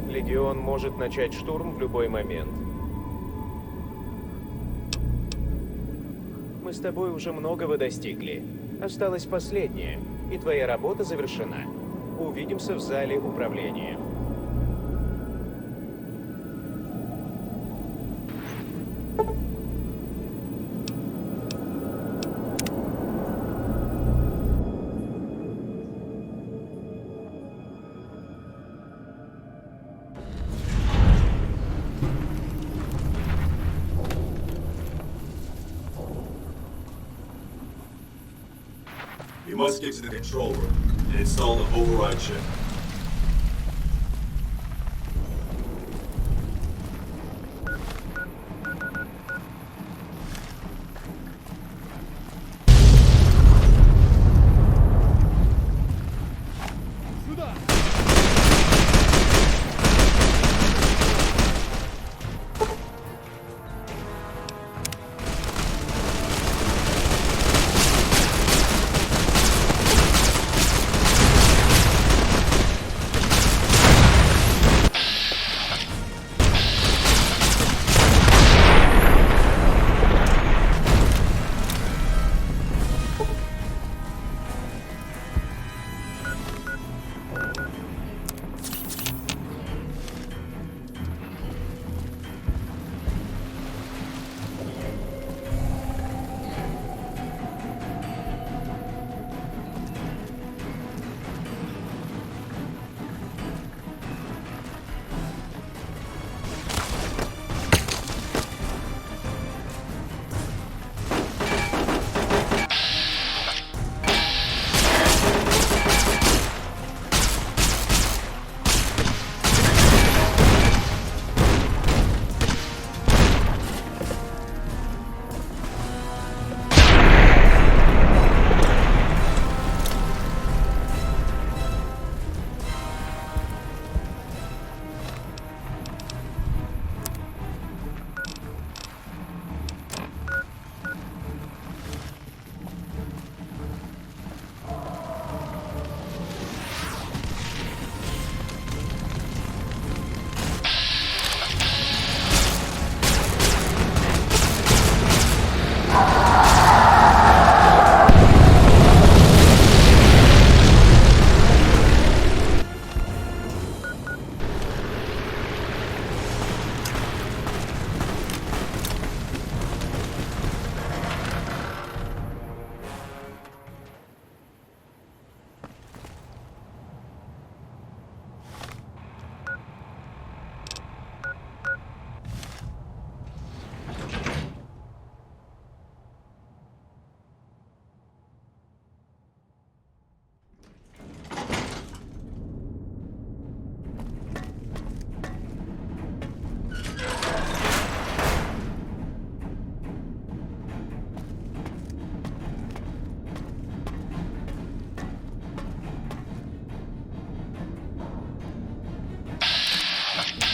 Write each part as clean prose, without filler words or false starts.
Легион может начать штурм в любой момент. Мы с тобой уже многого достигли. Осталось последнее, и твоя работа завершена. Увидимся в зале управления. You must get to the control room and install the override chip.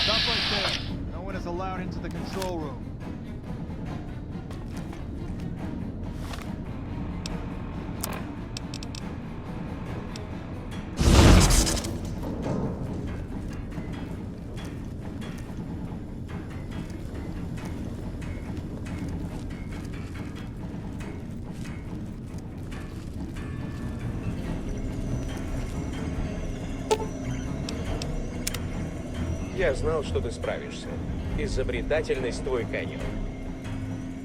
Stop right there. No one is allowed into the control room. Я знал, что ты справишься. Изобретательность твой конек.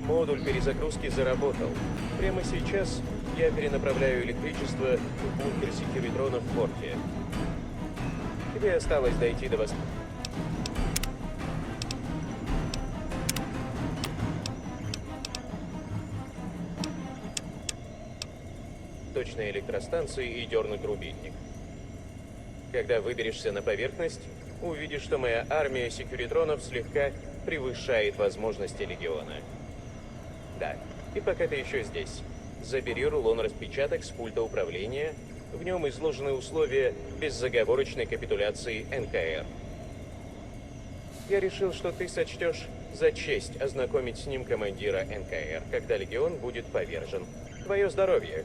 Модуль перезагрузки заработал. Прямо сейчас я перенаправляю электричество в бункер секьюритронов в форте. Тебе осталось дойти до точной электростанции и дернуть рубильник. Когда выберешься на поверхность, увидишь, что моя армия секьюритронов слегка превышает возможности Легиона. Да, и пока ты еще здесь, забери рулон распечаток с пульта управления. В нем изложены условия безоговорочной капитуляции НКР. Я решил, что ты сочтешь за честь ознакомить с ним командира НКР, когда Легион будет повержен. Твое здоровье!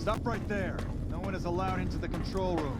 Stop right there. No one is allowed into the control room.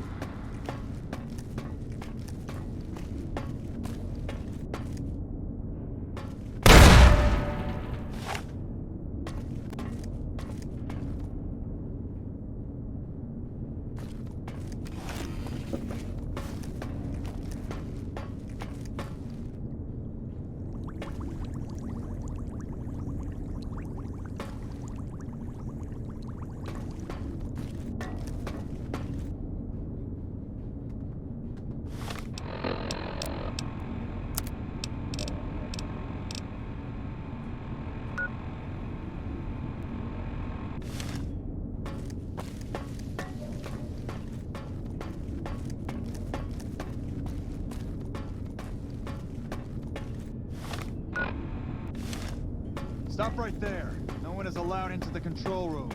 Stop right there. No one is allowed into the control room.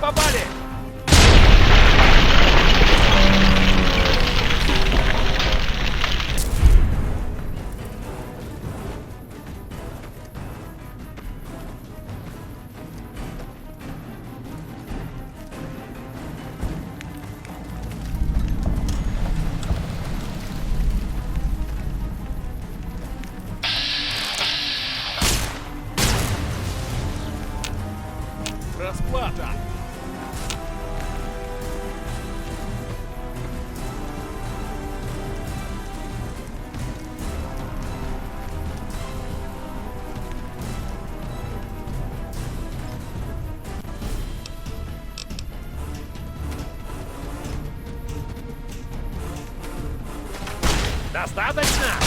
Попали! Расплата! Достаточно?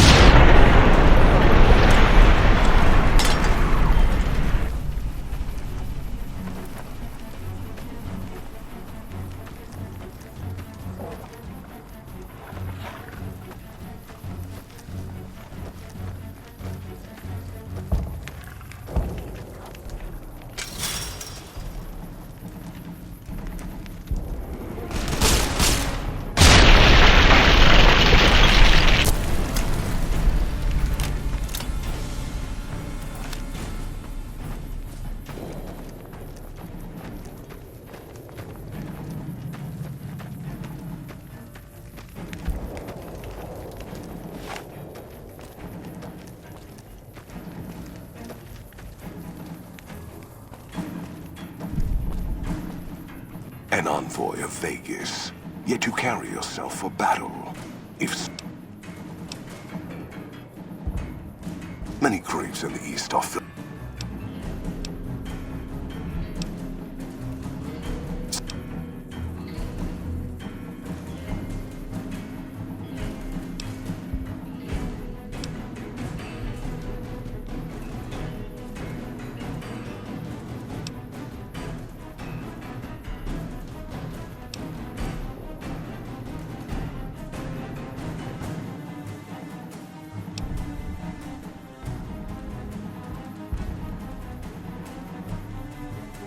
An envoy of Vegas, yet you carry yourself for battle. Many graves in the East are filled.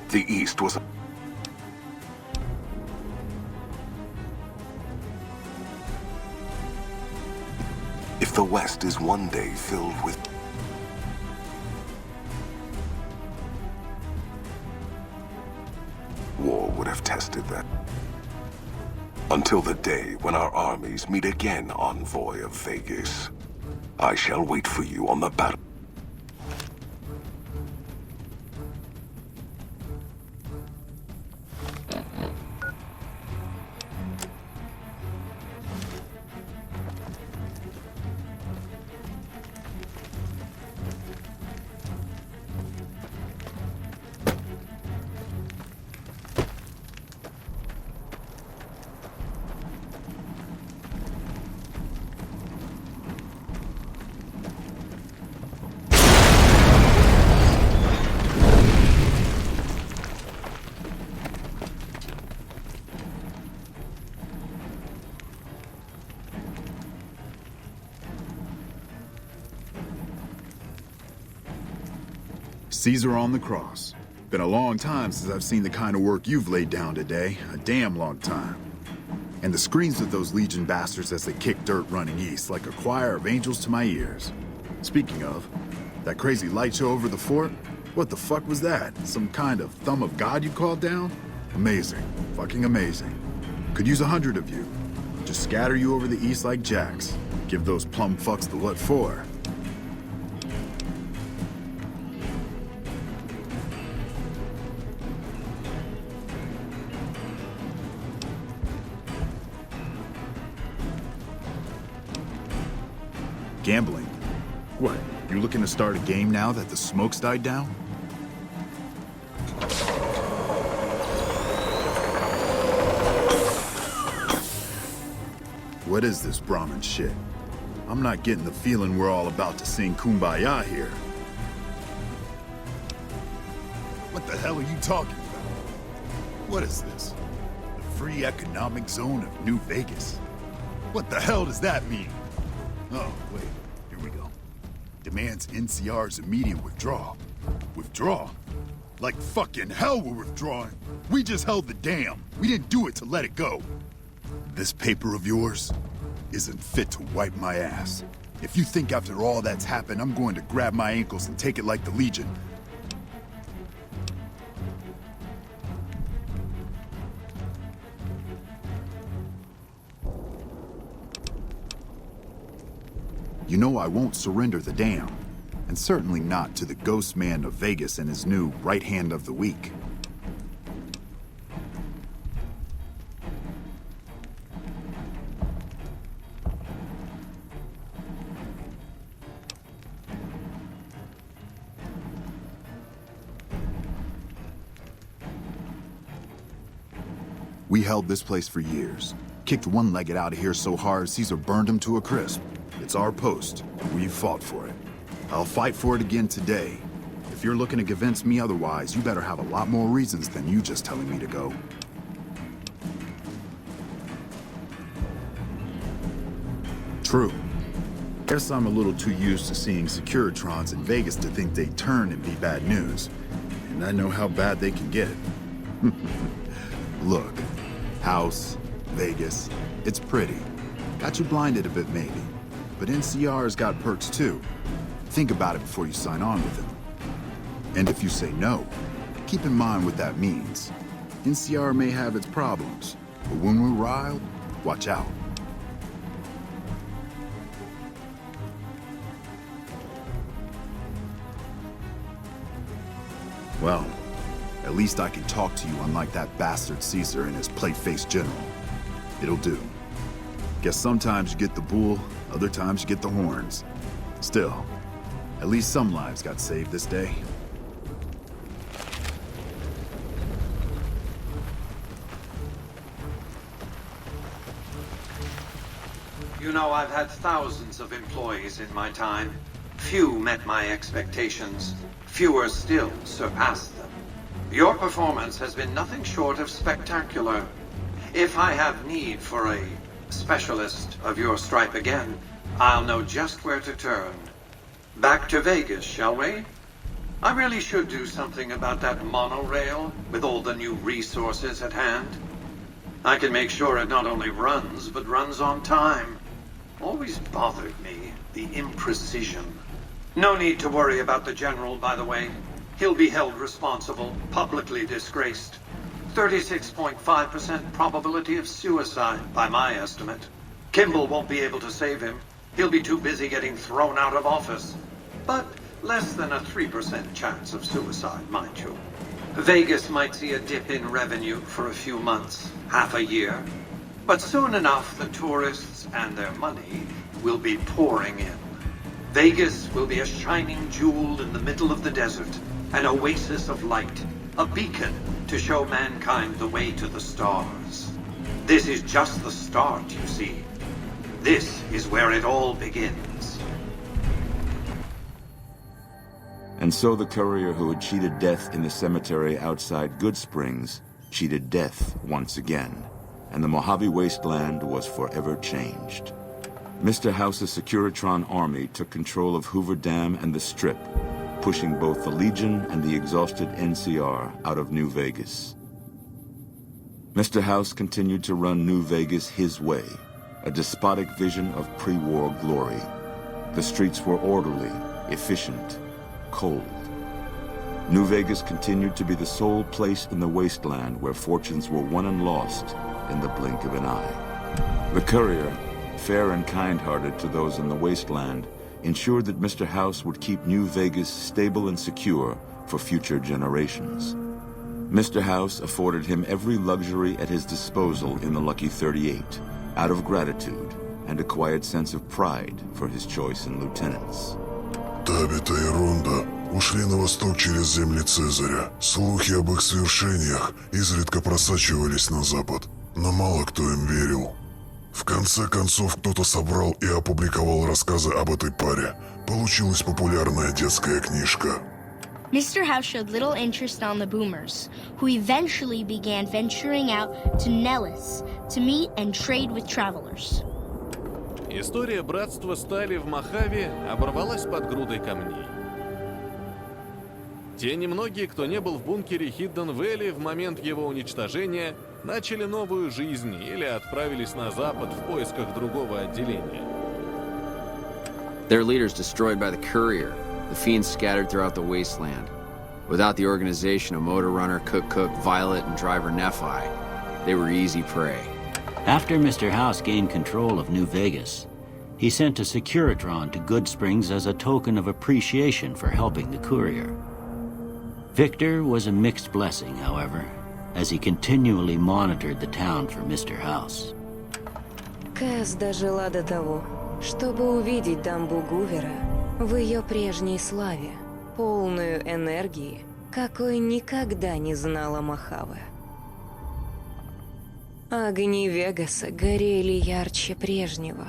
The East was... If the West is one day filled with... War would have tested that. Until the day when our armies meet again, envoy of Vegas. I shall wait for you on the battle. Caesar on the cross. Been a long time since I've seen the kind of work you've laid down today. A damn long time. And the screams of those Legion bastards as they kick dirt running east like a choir of angels to my ears. Speaking of, that crazy light show over the fort? What the fuck was that? Some kind of thumb of God you called down? Amazing. Fucking amazing. Could use 100 of you. Just scatter you over the east like jacks. Give those plum fucks the what for. Gambling? What, you looking to start a game now that the smoke's died down? What is this Brahmin shit? I'm not getting the feeling we're all about to sing Kumbaya here. What the hell are you talking about? What is this? The free economic zone of New Vegas? What the hell does that mean? Oh, wait. Here we go. Demands NCR's immediate withdrawal. Withdraw? Like fucking hell we're withdrawing. We just held the dam. We didn't do it to let it go. This paper of yours isn't fit to wipe my ass. If you think after all that's happened, I'm going to grab my ankles and take it like the Legion. You know I won't surrender the dam, and certainly not to the ghost man of Vegas and his new right hand of the week. We held this place for years. Kicked one-legged out of here so hard Caesar burned him to a crisp. It's our post. We fought for it. I'll fight for it again today. If you're looking to convince me otherwise, you better have a lot more reasons than you just telling me to go. True. Guess I'm a little too used to seeing Securitrons in Vegas to think they turn and be bad news. And I know how bad they can get. Look, House, Vegas, it's pretty. Got you blinded a bit maybe. But NCR's got perks too. Think about it before you sign on with them. And if you say no, keep in mind what that means. NCR may have its problems, but when we're riled, watch out. Well, at least I can talk to you unlike that bastard Caesar and his plate-faced general. It'll do. Guess sometimes you get the bull, other times you get the horns. Still, at least some lives got saved this day. You know, I've had thousands of employees in my time. Few met my expectations. Fewer still surpassed them. Your performance has been nothing short of spectacular. If I have need for a specialist of your stripe again, I'll know just where to turn. Back to Vegas, shall we? I really should do something about that monorail with all the new resources at hand. I can make sure it not only runs, but runs on time. Always bothered me, the imprecision. No need to worry about the General, by the way. He'll be held responsible, publicly disgraced. 36.5% probability of suicide, by my estimate. Kimball won't be able to save him. He'll be too busy getting thrown out of office. But less than a 3% chance of suicide, mind you. Vegas might see a dip in revenue for a few months, half a year. But soon enough, the tourists and their money will be pouring in. Vegas will be a shining jewel in the middle of the desert, an oasis of light, a beacon to show mankind the way to the stars. This is just the start, you see. This is where it all begins. And so the courier who had cheated death in the cemetery outside Good Springs cheated death once again, and the Mojave Wasteland was forever changed. Mr. House's Securitron army took control of Hoover Dam and the Strip, pushing both the Legion and the exhausted NCR out of New Vegas. Mr. House continued to run New Vegas his way, a despotic vision of pre-war glory. The streets were orderly, efficient, cold. New Vegas continued to be the sole place in the wasteland where fortunes were won and lost in the blink of an eye. The courier, fair and kind-hearted to those in the wasteland, ensured that Mr. House would keep New Vegas stable and secure for future generations. Mr. House afforded him every luxury at his disposal in the Lucky 38, out of gratitude and a quiet sense of pride for his choice in lieutenants. Табита и Ронда ушли на восток через земли Цезаря. Слухи об их свершениях изредка просачивались на запад, но мало кто им верил. В конце концов, кто-то собрал и опубликовал рассказы об этой паре. Получилась популярная детская книжка. Mr. House showed little interest on the boomers, who eventually began venturing out to Nellis to meet and trade with travelers. История братства стали в Мохаве оборвалась под грудой камней. Те немногие, кто не был в бункере Хидден-Вэлли в момент его уничтожения, начали новую жизнь или отправились на запад в поисках другого отделения. Their leaders destroyed by the courier, the fiends scattered throughout the wasteland. Without the organization of Motor Runner, Cook, Violet, and Driver Nephi, they were easy prey. After Mr. House gained control of New Vegas, he sent a Securitron to Good Springs as a token of appreciation for helping the courier. Victor was a mixed blessing, however, as he continually monitored the town for Mr. House. Кэс дожила до того, чтобы увидеть дамбу Гувера в ее прежней славе, полную энергии, какой никогда не знала Мохаве. Огни Вегаса горели ярче прежнего.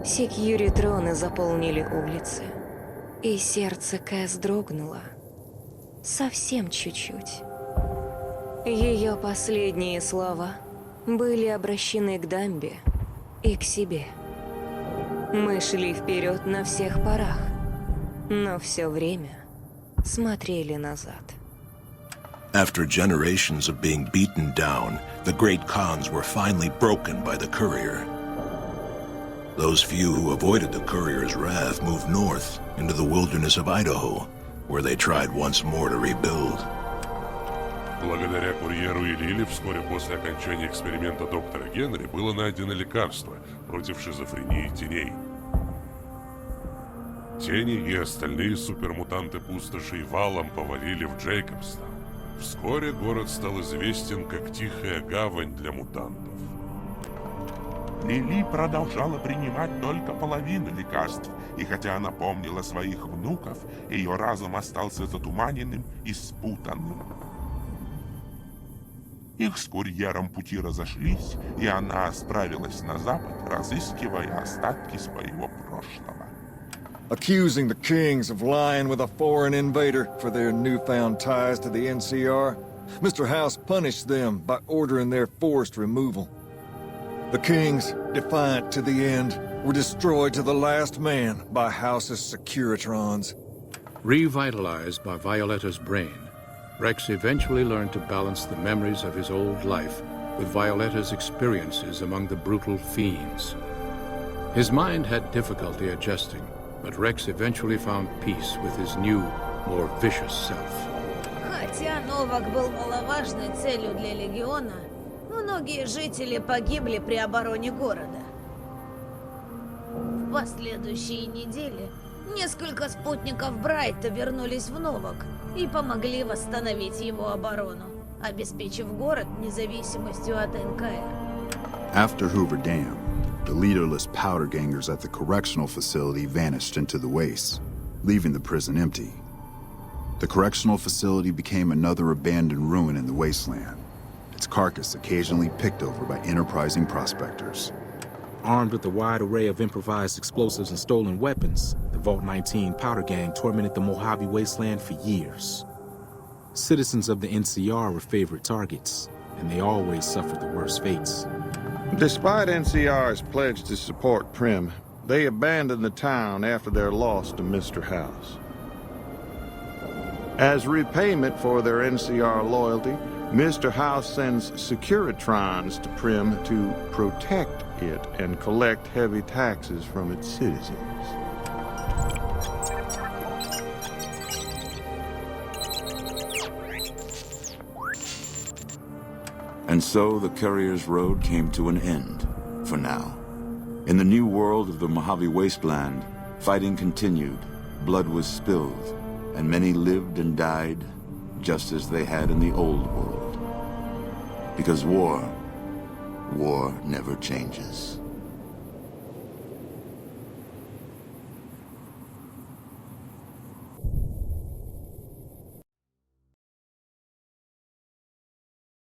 Секьюритроны заполнили улицы, и сердце Кэс дрогнуло. Совсем чуть-чуть. Ее последние слова были обращены к дамбе и к себе. Мы шли вперед на всех парах, но все время смотрели назад. After generations of being beaten down, the great Khans were finally broken by the courier. Those few who avoided the courier's wrath moved north into the wilderness of Idaho, where they tried once more to rebuild. Благодаря курьеру и Лили вскоре после окончания эксперимента доктора Генри было найдено лекарство против шизофрении теней. Тени и остальные супермутанты пустоши валом повалили в Джейкобстаун. Вскоре город стал известен как Тихая гавань для мутантов. Лили продолжала принимать только половину лекарств, и хотя она помнила своих внуков, ее разум остался затуманенным и спутанным. Их с курьером пути разошлись, и она справилась на запад, разыскивая остатки своего прошлого. Accusing the kings of lying with a foreign invader for their newfound ties to the NCR, Mr. House punished them by ordering their forced removal. The kings, defiant to the end, were destroyed to the last man by House's Securitrons. Revitalized by Violetta's brain, Rex eventually learned to balance the memories of his old life with Violetta's experiences among the brutal fiends. His mind had difficulty adjusting, but Rex eventually found peace with his new, more vicious self. Хотя Новак был маловажной целью для Легиона, многие жители погибли при обороне города. В последующие недели несколько спутников Брайта вернулись в Новак и помогли восстановить его оборону, обеспечив город независимостью от НКР. After Hoover Dam, the leaderless powder gangers at the correctional facility vanished into the wastes, leaving the prison empty. The correctional facility became another abandoned ruin in the wasteland, its carcass occasionally picked over by enterprising prospectors. Armed with a wide array of improvised explosives and stolen weapons, the Vault 19 powder gang tormented the Mojave Wasteland for years. Citizens of the NCR were favorite targets, and they always suffered the worst fates. Despite NCR's pledge to support Prim, they abandoned the town after their loss to Mr. House. As repayment for their NCR loyalty, Mr. House sends Securitrons to Prim to protect it and collect heavy taxes from its citizens. And so the courier's road came to an end, for now. In the new world of the Mojave Wasteland, fighting continued, blood was spilled, and many lived and died just as they had in the old world. Because war never changes.